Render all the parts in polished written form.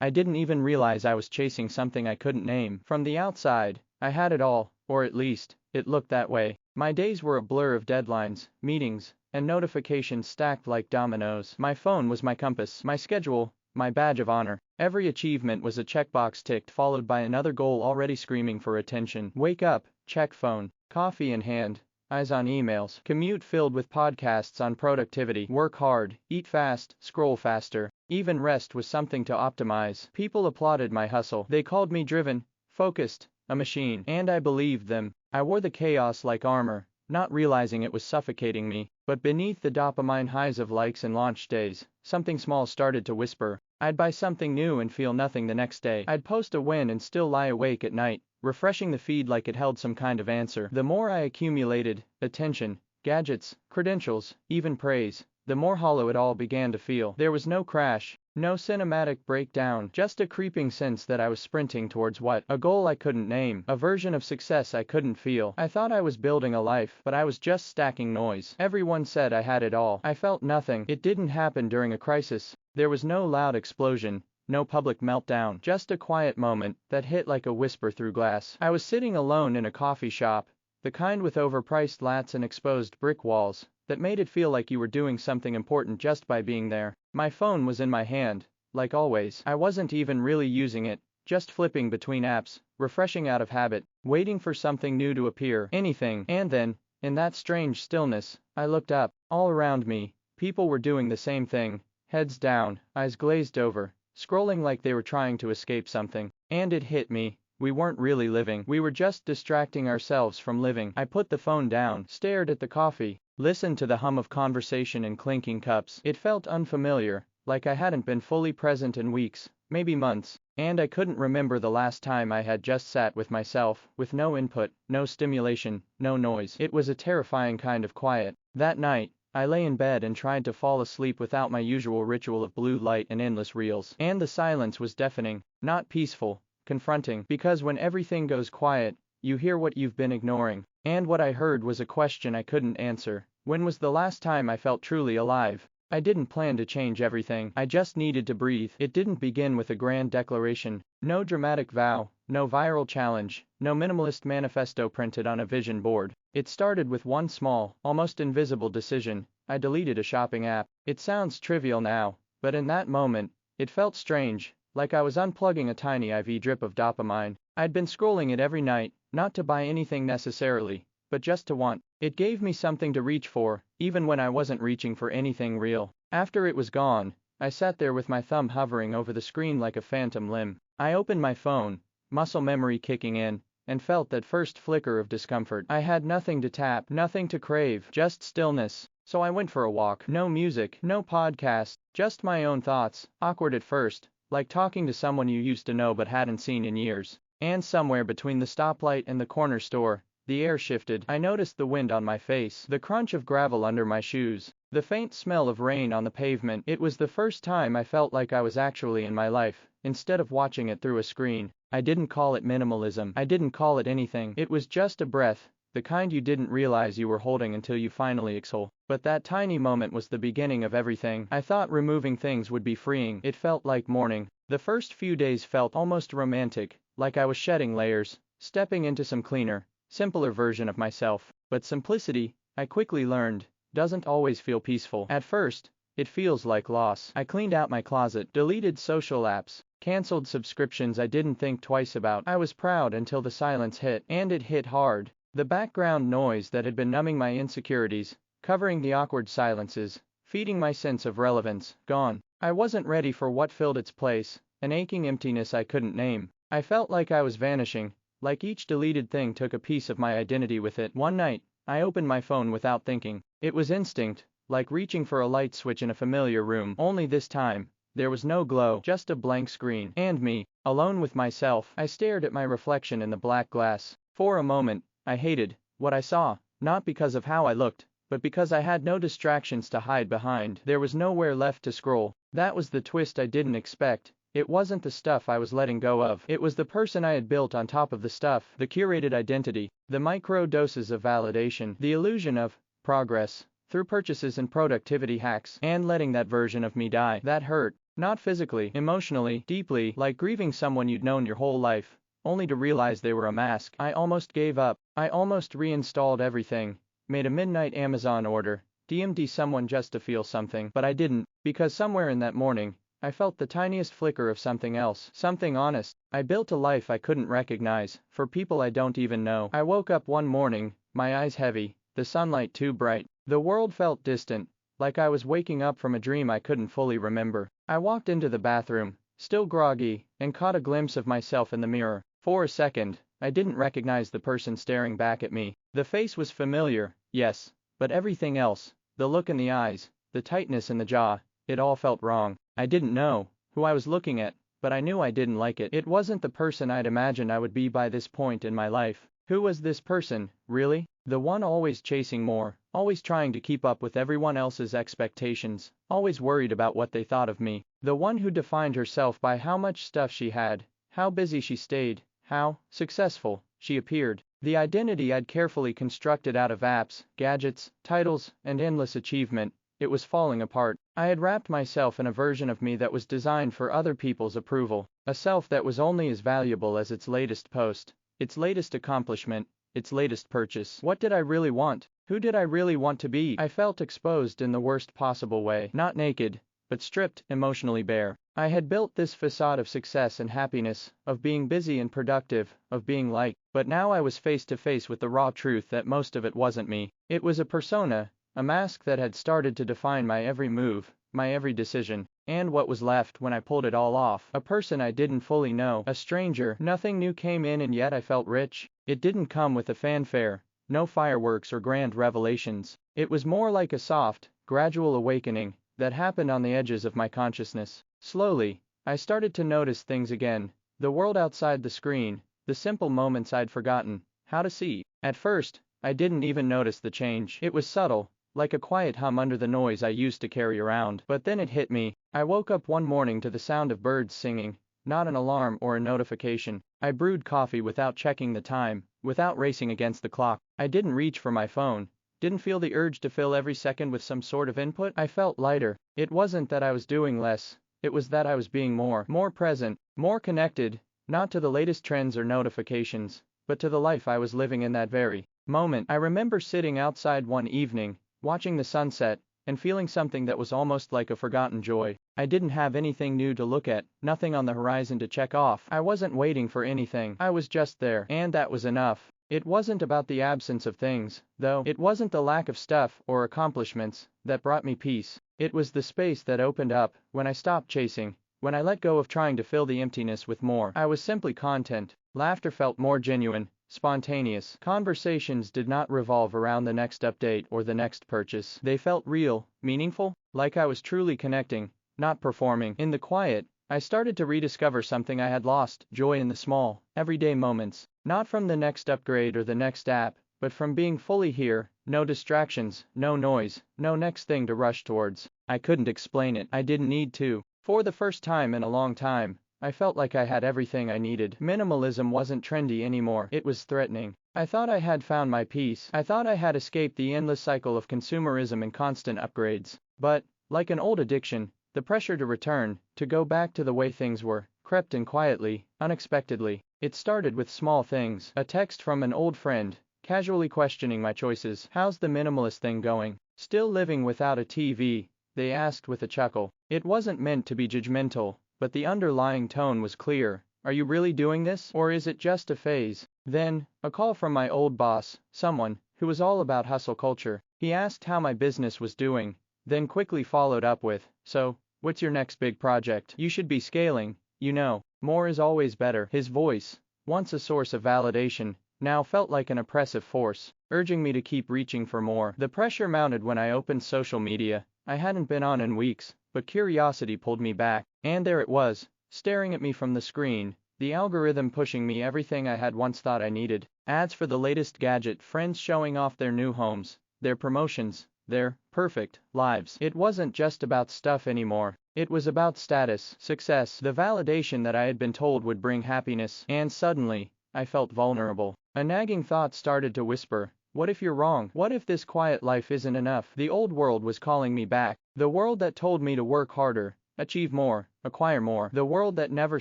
I didn't even realize I was chasing something I couldn't name. From the outside, I had it all, or at least, it looked that way. My days were a blur of deadlines, meetings, and notifications stacked like dominoes. My phone was my compass, my schedule, my badge of honor. Every achievement was a checkbox ticked followed by another goal already screaming for attention. Wake up, check phone, coffee in hand, eyes on emails, commute filled with podcasts on productivity, work hard, eat fast, scroll faster. Even rest was something to optimize. People applauded my hustle. They called me driven, focused, a machine. And I believed them. I wore the chaos like armor, not realizing it was suffocating me. But beneath the dopamine highs of likes and launch days, something small started to whisper. I'd buy something new and feel nothing the next day. I'd post a win and still lie awake at night, refreshing the feed like it held some kind of answer. The more I accumulated, attention, gadgets, credentials, even praise, the more hollow it all began to feel. There was no crash, no cinematic breakdown, just a creeping sense that I was sprinting towards what? A goal I couldn't name, a version of success I couldn't feel. I thought I was building a life, but I was just stacking noise. Everyone said I had it all. I felt nothing. It didn't happen during a crisis. There was no loud explosion, no public meltdown, just a quiet moment that hit like a whisper through glass. I was sitting alone in a coffee shop, the kind with overpriced lats and exposed brick walls, that made it feel like you were doing something important just by being there. My phone was in my hand, like always. I wasn't even really using it, just flipping between apps, refreshing out of habit, waiting for something new to appear, anything. And then, in that strange stillness, I looked up. All around me, people were doing the same thing, heads down, eyes glazed over, scrolling like they were trying to escape something. And it hit me. We weren't really living. We were just distracting ourselves from living. I put the phone down, stared at the coffee, listened to the hum of conversation and clinking cups. It felt unfamiliar, like I hadn't been fully present in weeks, maybe months. And I couldn't remember the last time I had just sat with myself, with no input, no stimulation, no noise. It was a terrifying kind of quiet. That night, I lay in bed and tried to fall asleep without my usual ritual of blue light and endless reels. And the silence was deafening, not peaceful, confronting. Because when everything goes quiet, you hear what you've been ignoring. And what I heard was a question I couldn't answer. When was the last time I felt truly alive? I didn't plan to change everything. I just needed to breathe. It didn't begin with a grand declaration. No dramatic vow, no viral challenge, no minimalist manifesto printed on a vision board. It started with one small, almost invisible decision. I deleted a shopping app. It sounds trivial now, but in that moment, it felt strange, like I was unplugging a tiny IV drip of dopamine. I'd been scrolling it every night, not to buy anything necessarily, but just to want. It gave me something to reach for, even when I wasn't reaching for anything real. After it was gone, I sat there with my thumb hovering over the screen like a phantom limb. I opened my phone, muscle memory kicking in, and felt that first flicker of discomfort. I had nothing to tap, nothing to crave, just stillness. So I went for a walk. No music, no podcast, just my own thoughts, awkward at first, like talking to someone you used to know but hadn't seen in years. And somewhere between the stoplight and the corner store, the air shifted. I noticed the wind on my face, the crunch of gravel under my shoes, the faint smell of rain on the pavement. It was the first time I felt like I was actually in my life, instead of watching it through a screen. I didn't call it minimalism. I didn't call it anything. It was just a breath, the kind you didn't realize you were holding until you finally exhale. But that tiny moment was the beginning of everything. I thought removing things would be freeing. It felt like mourning. The first few days felt almost romantic, like I was shedding layers, stepping into some cleaner, simpler version of myself. But simplicity, I quickly learned, doesn't always feel peaceful. At first, it feels like loss. I cleaned out my closet, deleted social apps, canceled subscriptions I didn't think twice about. I was proud until the silence hit, and it hit hard. The background noise that had been numbing my insecurities, covering the awkward silences, feeding my sense of relevance, gone. I wasn't ready for what filled its place, an aching emptiness I couldn't name. I felt like I was vanishing, like each deleted thing took a piece of my identity with it. One night, I opened my phone without thinking. It was instinct, like reaching for a light switch in a familiar room. Only this time, there was no glow, just a blank screen. And me, alone with myself. I stared at my reflection in the black glass. For a moment, I hated what I saw, not because of how I looked, but because I had no distractions to hide behind. There was nowhere left to scroll. That was the twist I didn't expect. It wasn't the stuff I was letting go of. It was the person I had built on top of the stuff, the curated identity, the micro doses of validation, the illusion of progress through purchases and productivity hacks. And letting that version of me die, that hurt. Not physically, emotionally, deeply, like grieving someone you'd known your whole life, only to realize they were a mask. I almost gave up. I almost reinstalled everything, made a midnight Amazon order, DM'd someone just to feel something, but I didn't, because somewhere in that morning, I felt the tiniest flicker of something else, something honest. I built a life I couldn't recognize, for people I don't even know. I woke up one morning, my eyes heavy, the sunlight too bright. The world felt distant, like I was waking up from a dream I couldn't fully remember. I walked into the bathroom, still groggy, and caught a glimpse of myself in the mirror. For a second, I didn't recognize the person staring back at me. The face was familiar, yes, but everything else, the look in the eyes, the tightness in the jaw, it all felt wrong. I didn't know who I was looking at, but I knew I didn't like it. It wasn't the person I'd imagined I would be by this point in my life. Who was this person, really? The one always chasing more, always trying to keep up with everyone else's expectations, always worried about what they thought of me. The one who defined herself by how much stuff she had, how busy she stayed, how successful she appeared. The identity I'd carefully constructed out of apps, gadgets, titles, and endless achievement. It was falling apart. I had wrapped myself in a version of me that was designed for other people's approval, a self that was only as valuable as its latest post, its latest accomplishment, its latest purchase. What did I really want? Who did I really want to be? I felt exposed in the worst possible way, not naked, but stripped, emotionally bare. I had built this facade of success and happiness, of being busy and productive, of being liked, but now I was face to face with the raw truth that most of it wasn't me. It was a persona, a mask that had started to define my every move, my every decision. And what was left when I pulled it all off? A person I didn't fully know, a stranger. Nothing new came in and yet I felt rich. It didn't come with a fanfare, no fireworks or grand revelations. It was more like a soft, gradual awakening that happened on the edges of my consciousness. Slowly, I started to notice things again, the world outside the screen, the simple moments I'd forgotten how to see. At first, I didn't even notice the change. It was subtle, like a quiet hum under the noise I used to carry around. But then it hit me. I woke up one morning to the sound of birds singing, not an alarm or a notification. I brewed coffee without checking the time, without racing against the clock. I didn't reach for my phone, didn't feel the urge to fill every second with some sort of input. I felt lighter. It wasn't that I was doing less, it was that I was being more present, more connected, not to the latest trends or notifications, but to the life I was living in that very moment. I remember sitting outside one evening, watching the sunset, and feeling something that was almost like a forgotten joy. I didn't have anything new to look at, nothing on the horizon to check off. I wasn't waiting for anything. I was just there, and that was enough. It wasn't about the absence of things, though. It wasn't the lack of stuff or accomplishments that brought me peace. It was the space that opened up when I stopped chasing, when I let go of trying to fill the emptiness with more. I was simply content. Laughter felt more genuine, spontaneous. Conversations did not revolve around the next update or the next purchase. They felt real, meaningful, like I was truly connecting, not performing. In the quiet, I started to rediscover something I had lost, joy in the small, everyday moments. Not from the next upgrade or the next app, but from being fully here, no distractions, no noise, no next thing to rush towards. I couldn't explain it. I didn't need to. For the first time in a long time, I felt like I had everything I needed. Minimalism wasn't trendy anymore. It was threatening. I thought I had found my peace. I thought I had escaped the endless cycle of consumerism and constant upgrades. But, like an old addiction, the pressure to return, to go back to the way things were, crept in quietly, unexpectedly. It started with small things. A text from an old friend, casually questioning my choices. "How's the minimalist thing going? Still living without a TV?" they asked with a chuckle. It wasn't meant to be judgmental, but the underlying tone was clear. Are you really doing this? Or is it just a phase? Then, a call from my old boss, someone who was all about hustle culture. He asked how my business was doing, then quickly followed up with, "So, what's your next big project? You should be scaling, you know. More is always better." His voice, once a source of validation, now felt like an oppressive force, urging me to keep reaching for more. The pressure mounted when I opened social media. I hadn't been on in weeks, but curiosity pulled me back. And there it was, staring at me from the screen, the algorithm pushing me everything I had once thought I needed. Ads for the latest gadget, friends showing off their new homes, their promotions, their perfect lives. It wasn't just about stuff anymore. It was about status, success, the validation that I had been told would bring happiness. And suddenly, I felt vulnerable. A nagging thought started to whisper, what if you're wrong? What if this quiet life isn't enough? The old world was calling me back. The world that told me to work harder, achieve more, acquire more. The world that never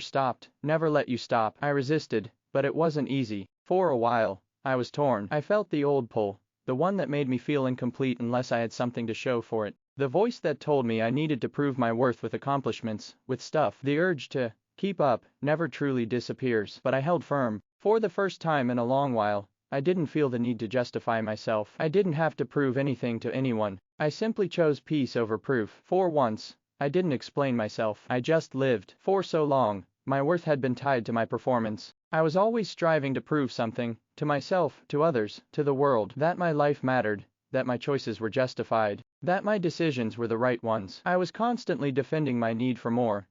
stopped, never let you stop. I resisted, but it wasn't easy. For a while, I was torn. I felt the old pull, the one that made me feel incomplete unless I had something to show for it. The voice that told me I needed to prove my worth with accomplishments, with stuff. The urge to keep up never truly disappears, but I held firm. For the first time in a long while, I didn't feel the need to justify myself. I didn't have to prove anything to anyone. I simply chose peace over proof. For once, I didn't explain myself. I just lived. For so long, my worth had been tied to my performance. I was always striving to prove something, to myself, to others, to the world, that my life mattered, that my choices were justified, that my decisions were the right ones. I was constantly defending my need for more,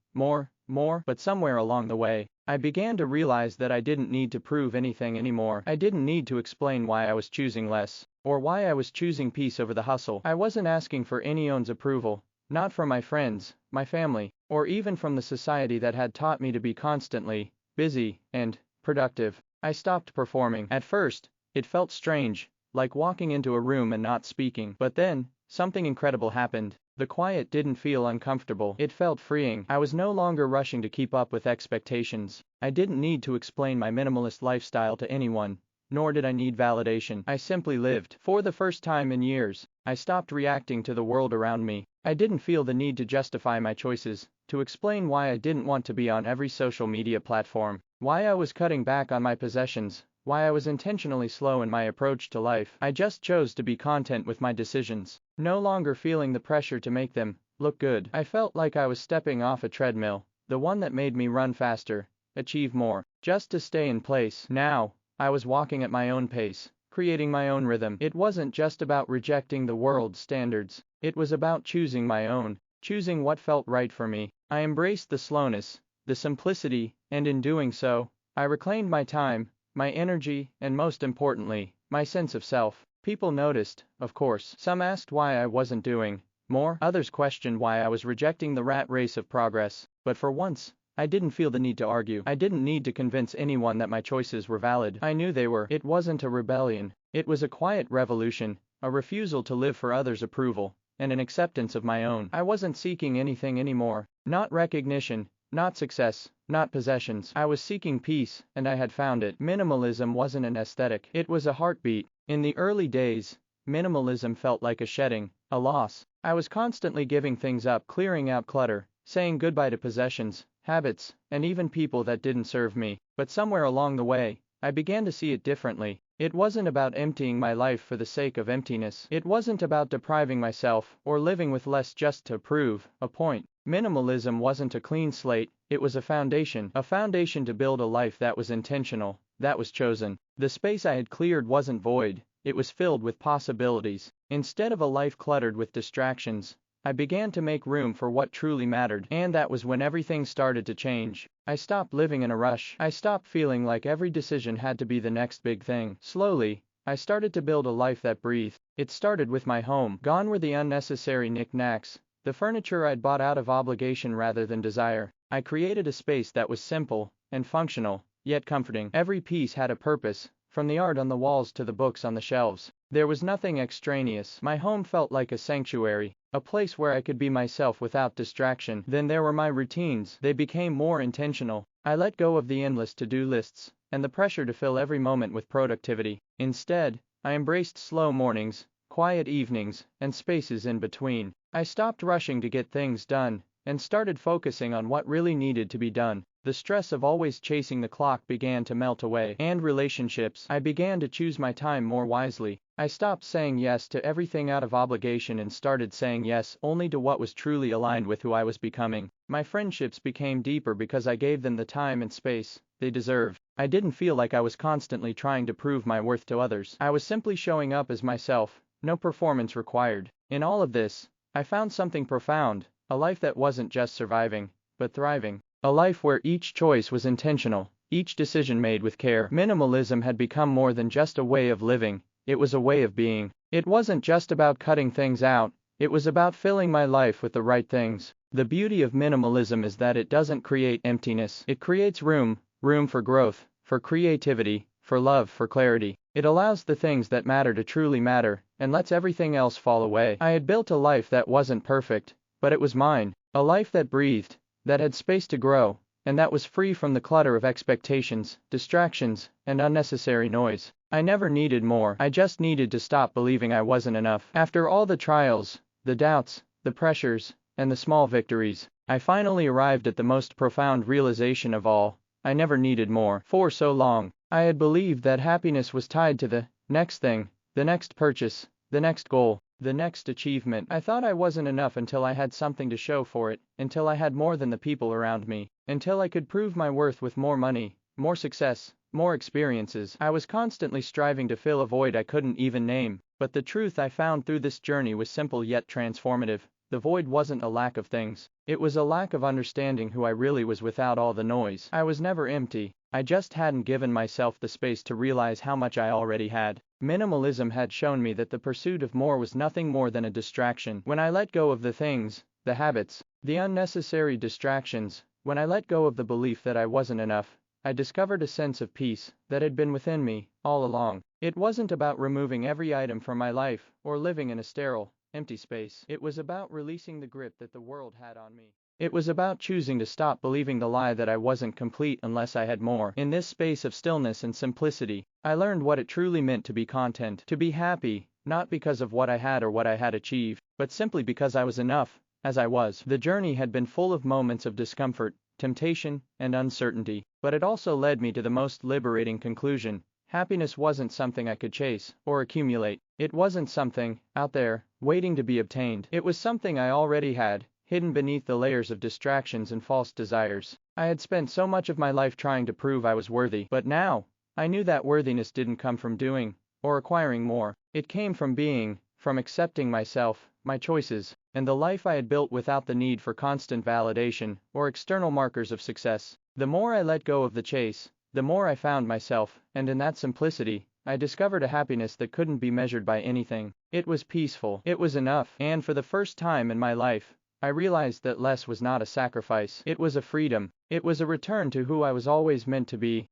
but somewhere along the way, I began to realize that I didn't need to prove anything anymore. I didn't need to explain why I was choosing less, or why I was choosing peace over the hustle. I wasn't asking for anyone's approval, not from my friends, my family, or even from the society that had taught me to be constantly busy and productive. I stopped performing. At first, it felt strange, like walking into a room and not speaking. But then, something incredible happened. The quiet didn't feel uncomfortable. It felt freeing. I was no longer rushing to keep up with expectations. I didn't need to explain my minimalist lifestyle to anyone, nor did I need validation. I simply lived. For the first time in years, I stopped reacting to the world around me. I didn't feel the need to justify my choices, to explain why I didn't want to be on every social media platform, why I was cutting back on my possessions, why I was intentionally slow in my approach to life. I just chose to be content with my decisions, no longer feeling the pressure to make them look good. I felt like I was stepping off a treadmill, the one that made me run faster, achieve more, just to stay in place. Now, I was walking at my own pace, creating my own rhythm. It wasn't just about rejecting the world's standards, it was about choosing my own, choosing what felt right for me. I embraced the slowness, the simplicity, and in doing so, I reclaimed my time, my energy, and most importantly, my sense of self. People noticed, of course. Some asked why I wasn't doing more. Others questioned why I was rejecting the rat race of progress. But for once, I didn't feel the need to argue. I didn't need to convince anyone that my choices were valid. I knew they were. It wasn't a rebellion. It was a quiet revolution, a refusal to live for others' approval, and an acceptance of my own. I wasn't seeking anything anymore. Not recognition, not success, not possessions. I was seeking peace, and I had found it. Minimalism wasn't an aesthetic. It was a heartbeat. In the early days, minimalism felt like a shedding, a loss. I was constantly giving things up, clearing out clutter, saying goodbye to possessions, habits, and even people that didn't serve me. But somewhere along the way, I began to see it differently. It wasn't about emptying my life for the sake of emptiness. It wasn't about depriving myself or living with less just to prove a point. Minimalism wasn't a clean slate, it was a foundation to build a life that was intentional, that was chosen. The space I had cleared wasn't void, it was filled with possibilities. Instead of a life cluttered with distractions, I began to make room for what truly mattered, and that was when everything started to change. I stopped living in a rush. I stopped feeling like every decision had to be the next big thing. Slowly, I started to build a life that breathed. It started with my home. Gone were the unnecessary knickknacks, the furniture I'd bought out of obligation rather than desire. I created a space that was simple and functional, yet comforting. Every piece had a purpose, from the art on the walls to the books on the shelves. There was nothing extraneous. My home felt like a sanctuary, a place where I could be myself without distraction. Then there were my routines. They became more intentional. I let go of the endless to-do lists and the pressure to fill every moment with productivity. Instead, I embraced slow mornings, quiet evenings, and spaces in between. I stopped rushing to get things done and started focusing on what really needed to be done. The stress of always chasing the clock began to melt away. And relationships. I began to choose my time more wisely. I stopped saying yes to everything out of obligation and started saying yes only to what was truly aligned with who I was becoming. My friendships became deeper because I gave them the time and space they deserved. I didn't feel like I was constantly trying to prove my worth to others. I was simply showing up as myself, no performance required. In all of this, I found something profound, a life that wasn't just surviving, but thriving. A life where each choice was intentional, each decision made with care. Minimalism had become more than just a way of living, it was a way of being. It wasn't just about cutting things out, it was about filling my life with the right things. The beauty of minimalism is that it doesn't create emptiness. It creates room for growth, for creativity, for love, for clarity. It allows the things that matter to truly matter, and lets everything else fall away. I had built a life that wasn't perfect, but it was mine. A life that breathed, that had space to grow, and that was free from the clutter of expectations, distractions, and unnecessary noise. I never needed more. I just needed to stop believing I wasn't enough. After all the trials, the doubts, the pressures, and the small victories, I finally arrived at the most profound realization of all. I never needed more. For so long, I had believed that happiness was tied to the next thing, the next purchase, the next goal, the next achievement. I thought I wasn't enough until I had something to show for it, until I had more than the people around me, until I could prove my worth with more money, more success, more experiences. I was constantly striving to fill a void I couldn't even name, but the truth I found through this journey was simple yet transformative. The void wasn't a lack of things. It was a lack of understanding who I really was without all the noise. I was never empty. I just hadn't given myself the space to realize how much I already had. Minimalism had shown me that the pursuit of more was nothing more than a distraction. When I let go of the things, the habits, the unnecessary distractions, when I let go of the belief that I wasn't enough, I discovered a sense of peace that had been within me all along. It wasn't about removing every item from my life or living in a sterile, empty space. It was about releasing the grip that the world had on me. It was about choosing to stop believing the lie that I wasn't complete unless I had more. In this space of stillness and simplicity, I learned what it truly meant to be content, to be happy, not because of what I had or what I had achieved, but simply because I was enough, as I was. The journey had been full of moments of discomfort, temptation, and uncertainty, but it also led me to the most liberating conclusion. Happiness wasn't something I could chase or accumulate. It wasn't something out there, waiting to be obtained. It was something I already had, hidden beneath the layers of distractions and false desires. I had spent so much of my life trying to prove I was worthy, but now, I knew that worthiness didn't come from doing or acquiring more. It came from being, from accepting myself, my choices, and the life I had built without the need for constant validation or external markers of success. The more I let go of the chase, the more I found myself, and in that simplicity, I discovered a happiness that couldn't be measured by anything. It was peaceful. It was enough. And for the first time in my life, I realized that less was not a sacrifice. It was a freedom. It was a return to who I was always meant to be.